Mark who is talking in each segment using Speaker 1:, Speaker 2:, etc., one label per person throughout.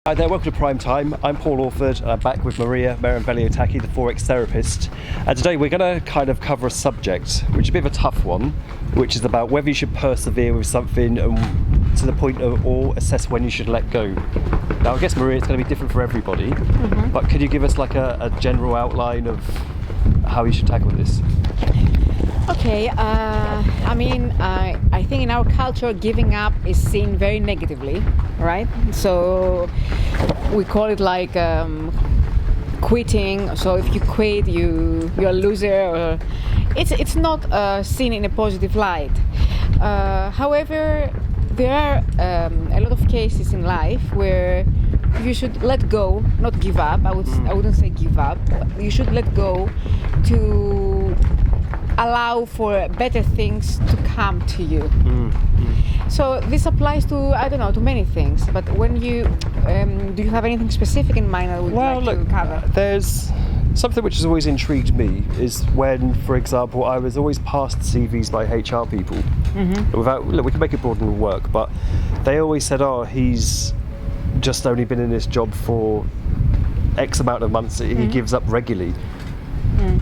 Speaker 1: Hi there, welcome to Prime Time. I'm Paul Orford and I'm back with Maria Meramveliotaki, the Forex therapist. And today we're going to kind of cover a subject, which is a bit of a tough one, which is about whether you should persevere with something and to the point of, or assess when you should let go. Now I guess, Maria, it's going to be different for everybody, but could you give us like a general outline of how you should tackle this?
Speaker 2: Okay, I think in our culture giving up is seen very negatively, right? So we call it like quitting. So if you quit, you're a loser. Or it's not seen in a positive light. However, there are a lot of cases in life where you should let go, not give up. I wouldn't say give up. You should let go to allow for better things to come to you. So this applies to many things. But when you do you have anything specific in mind that would to cover?
Speaker 1: There's something which has always intrigued me is when, for example, I was always passed CVs by HR people. We can make it broader than work, but they always said, "Oh, he's just only been in this job for X amount of months. He gives up regularly."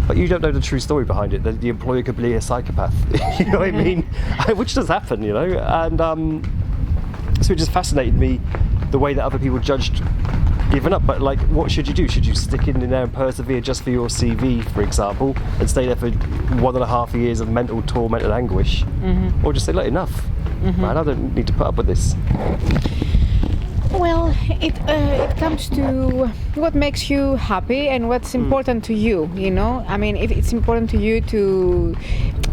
Speaker 1: But you don't know the true story behind it. The employer could be a psychopath. You know what I mean? Which does happen, you know. And so it just fascinated me the way that other people judged giving up. But like, what should you do? Should you stick in there and persevere just for your CV, for example, and stay there for 1.5 years of mental torment and anguish, or just say, "Look, enough, man. I don't need to put up with this."
Speaker 2: Well, it comes to what makes you happy and what's important to you, you know? I mean, if it's important to you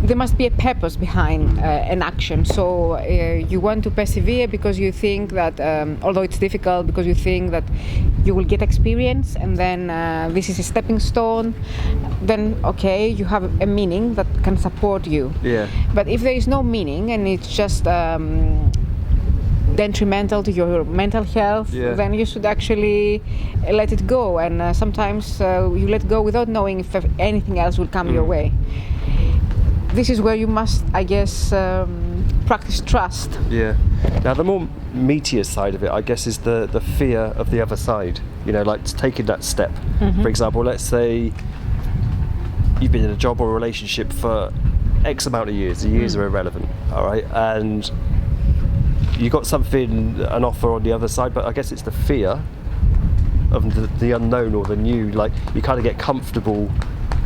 Speaker 2: there must be a purpose behind an action. So you want to persevere because you think that, although it's difficult, because you think that you will get experience and then this is a stepping stone, then okay, you have a meaning that can support you.
Speaker 1: Yeah.
Speaker 2: But if there is no meaning and it's just detrimental to your mental health, then you should actually let it go. And sometimes you let go without knowing if anything else will come your way. This is where you must, I guess, practice trust.
Speaker 1: Yeah. Now, the more meatier side of it, I guess, is the fear of the other side. You know, like taking that step. For example, let's say you've been in a job or a relationship for X amount of years. The years are irrelevant, all right? And you got an offer on the other side, but I guess it's the fear of the unknown or the new. Like, you kind of get comfortable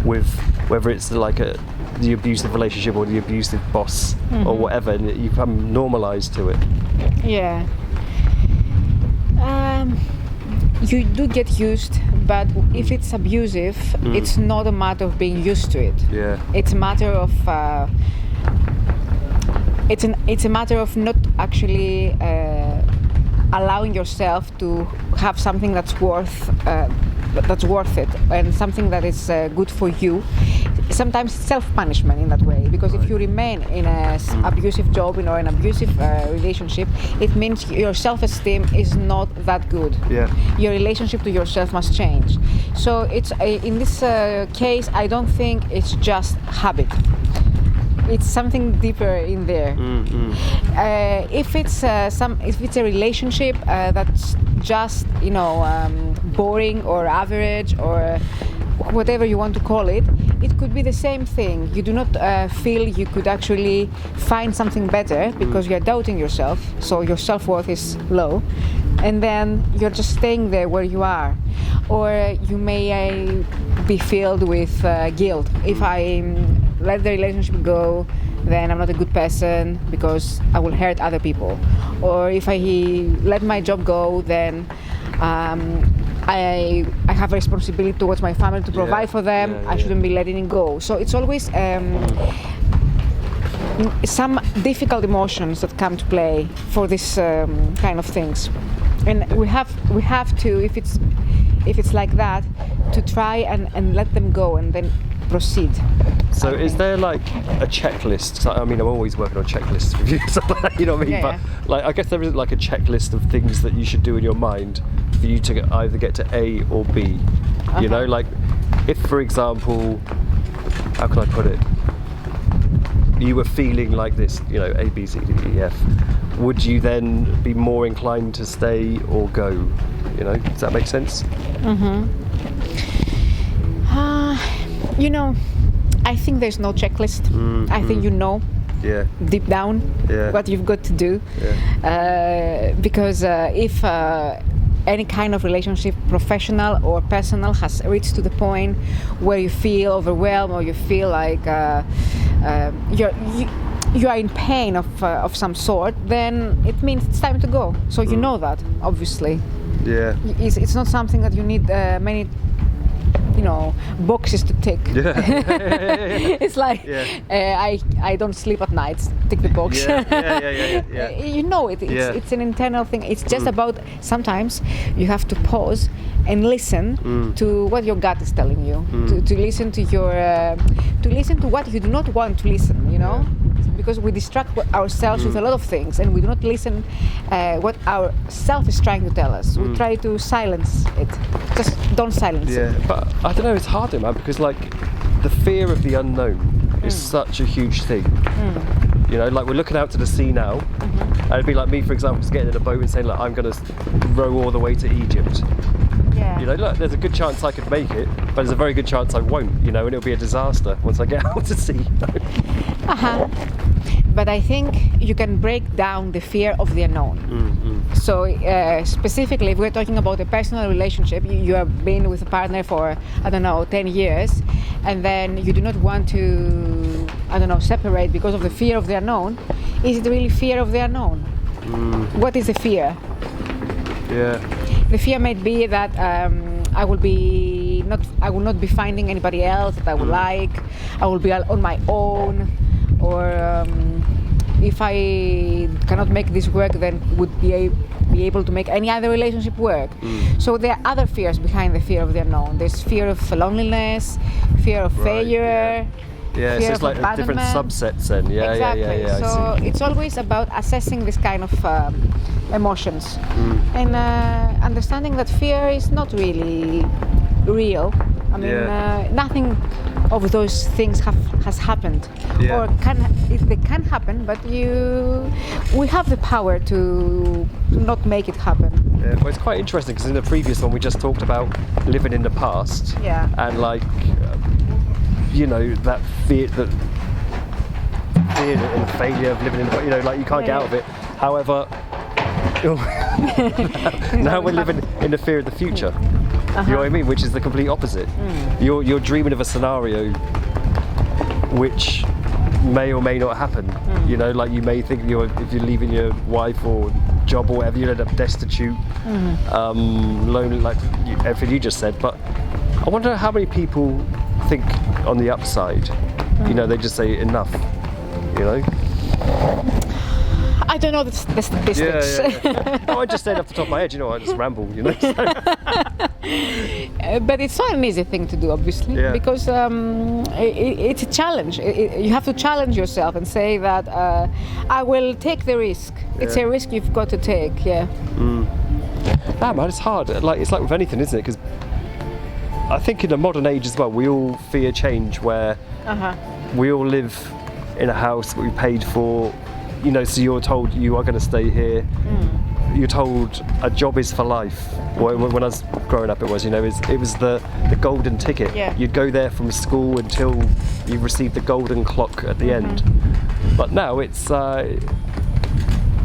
Speaker 1: with whether it's like the abusive relationship or the abusive boss or whatever, and you become normalized to it.
Speaker 2: Yeah. You do get used, but if it's abusive, it's not a matter of being used to it.
Speaker 1: Yeah.
Speaker 2: It's a matter of it's a matter of not actually allowing yourself to have something that's worth it and something that is good for you. Sometimes self-punishment in that way, because if you remain in an abusive job or an abusive relationship, it means your self-esteem is not that good.
Speaker 1: Yeah.
Speaker 2: Your relationship to yourself must change. So it's in this case, I don't think it's just habit. It's something deeper in there. If it's a relationship that's just boring or average or whatever you want to call it, it could be the same thing. You do not feel you could actually find something better because you're doubting yourself, so your self-worth is low, and then you're just staying there where you are. Or you may be filled with guilt. If I let the relationship go, then I'm not a good person because I will hurt other people. Or if I let my job go, then I have a responsibility towards my family to provide for them. I shouldn't be letting it go. So it's always some difficult emotions that come to play for this kind of things, and we have to, if it's like that, to try and let them go and then proceed.
Speaker 1: So is there like a checklist? I mean, I'm always working on checklists with you, so you know what I mean? But like, I guess there isn't like a checklist of things that you should do in your mind for you to either get to A or B. You know, like if, for example, how can I put it? You were feeling like this, you know, A, B, C, D, E, F. would you then be more inclined to stay or go? You know, does that make sense?
Speaker 2: You know, I think there's no checklist. I think you know deep down what you've got to do. Because if any kind of relationship, professional or personal, has reached to the point where you feel overwhelmed or you feel like you are in pain of some sort, then it means it's time to go. So you know that, obviously.
Speaker 1: Yeah.
Speaker 2: It's not something that you need many, boxes to tick. It's like I don't sleep at night. Tick the box. You know it. It's an internal thing. It's just about sometimes you have to pause and listen to what your gut is telling you. To listen to your to listen to what you do not want to listen. You know. Because we distract ourselves with a lot of things, and we do not listen what our self is trying to tell us. We try to silence it. Just don't silence it.
Speaker 1: Yeah, but I don't know. It's hard, though, man, because like the fear of the unknown is such a huge thing. You know, like we're looking out to the sea now, and it'd be like me, for example, just getting in a boat and saying, like, I'm going to row all the way to Egypt.
Speaker 2: Yeah.
Speaker 1: You know, look, there's a good chance I could make it, but there's a very good chance I won't. You know, and it'll be a disaster once I get out to sea.
Speaker 2: But I think you can break down the fear of the unknown. So specifically, if we're talking about a personal relationship, you have been with a partner for, 10 years, and then you do not want to, separate because of the fear of the unknown. Is it really fear of the unknown? What is the fear?
Speaker 1: Yeah.
Speaker 2: The fear might be that I will not be finding anybody else that I would like. I will be on my own, or if I cannot make this work, then would be able to make any other relationship work. So there are other fears behind the fear of the unknown. There's fear of loneliness, fear of failure.
Speaker 1: Yeah, so it's like different subsets then.
Speaker 2: Exactly. So it's always about assessing this kind of emotions and understanding that fear is not really real. I mean, nothing of those things has happened, or they can happen, but we have the power to not make it happen.
Speaker 1: Yeah, well, it's quite interesting because in the previous one we just talked about living in the past, and like that fear and failure of living in the, like you can't get out of it. However, now we're living in the fear of the future. You know what I mean? Which is the complete opposite. You're dreaming of a scenario which may or may not happen. You know, like you may think if you're leaving your wife or job or whatever, you'll end up destitute, lonely, like everything you just said. But I wonder how many people think on the upside. You know, they just say enough. You know.
Speaker 2: I don't know the statistics.
Speaker 1: No, I just said off the top of my head, I just ramble,
Speaker 2: But it's not an easy thing to do, obviously, because it's a challenge. You have to challenge yourself and say that I will take the risk. It's a risk you've got to take,
Speaker 1: Nah, man, it's hard. It's like with anything, isn't it? Because I think in the modern age as well, we all fear change, where we all live in a house that we paid for. So you're told you are going to stay here. You're told a job is for life. When I was growing up, it was the golden ticket. You'd go there from school until you received the golden clock at the end. But now it's,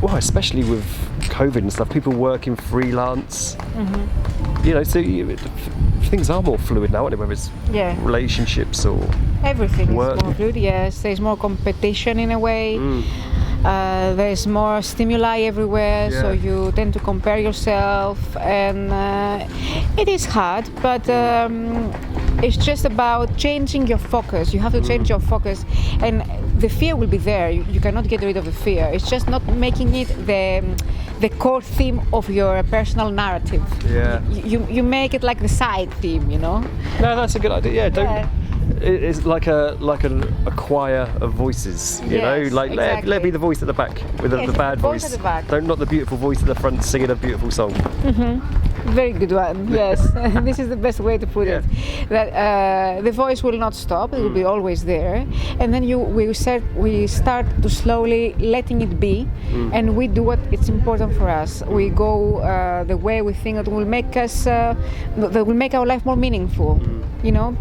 Speaker 1: especially with COVID and stuff, people working freelance. Things are more fluid now, aren't they? Whether it's relationships or
Speaker 2: everything
Speaker 1: work.
Speaker 2: is more fluid. Yes, there's more competition in a way. There's more stimuli everywhere, so you tend to compare yourself, and it is hard, but it's just about changing your focus. You have to change your focus, and the fear will be there. You cannot get rid of the fear. It's just not making it the core theme of your personal narrative. You make it like the side theme, No,
Speaker 1: that's a good idea. It's like a choir of voices, let be the voice at the back with the bad voice.
Speaker 2: At the back.
Speaker 1: Not the beautiful voice at the front singing a beautiful song.
Speaker 2: Very good one. Yes, this is the best way to put it. That the voice will not stop; it will be always there, and then we start to slowly letting it be, and we do what it's important for us. We go the way we think that will make us, that will make our life more meaningful. You know,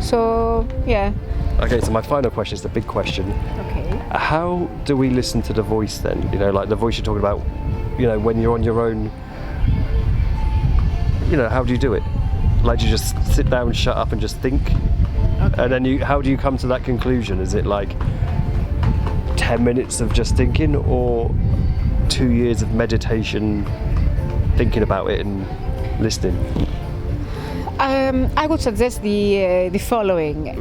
Speaker 2: so yeah.
Speaker 1: Okay, so my final question is the big question.
Speaker 2: Okay.
Speaker 1: How do we listen to the voice then? You know, like the voice you're talking about. You know, when you're on your own. You know, how do you do it? Like, do you just sit down, shut up, and just think? Okay. And then how do you come to that conclusion? Is it like 10 minutes of just thinking, or 2 years of meditation, thinking about it and listening?
Speaker 2: I would suggest the following.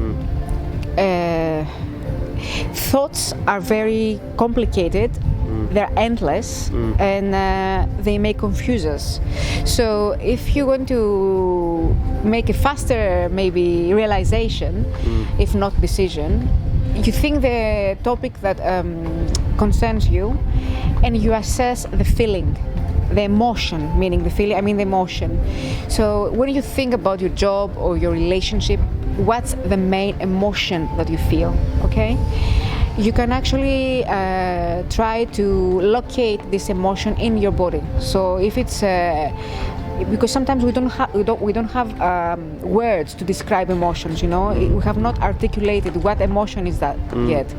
Speaker 2: Thoughts are very complicated. They're endless, and they may confuse us. So if you want to make a faster maybe realization, if not decision, you think the topic that concerns you, and you assess the feeling, the emotion, meaning the feeling, I mean the emotion. So when you think about your job or your relationship, what's the main emotion that you feel, okay? You can actually try to locate this emotion in your body. So if it's because sometimes we don't have words to describe emotions. You know, we have not articulated what emotion is that yet.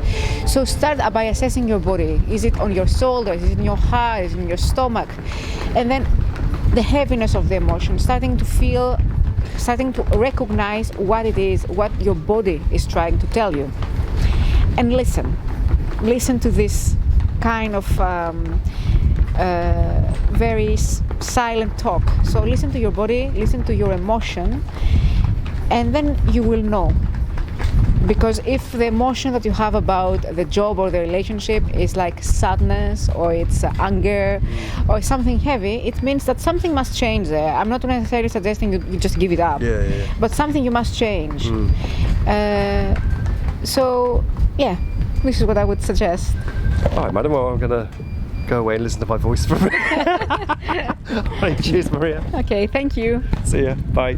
Speaker 2: So start by assessing your body. Is it on your shoulders? Is it in your heart? Is it in your stomach? And then the heaviness of the emotion, starting to recognize what it is, what your body is trying to tell you. And listen to this kind of very silent talk. So listen to your body, listen to your emotion, and then you will know. Because if the emotion that you have about the job or the relationship is like sadness, or it's anger, or something heavy, it means that something must change there. I'm not necessarily suggesting you just give it up, but something you must change. So, yeah, this is what I would suggest.
Speaker 1: All right, madam, well, I'm going to go away and listen to my voice for a minute. Cheers, Maria.
Speaker 2: Okay, thank you.
Speaker 1: See ya. Bye.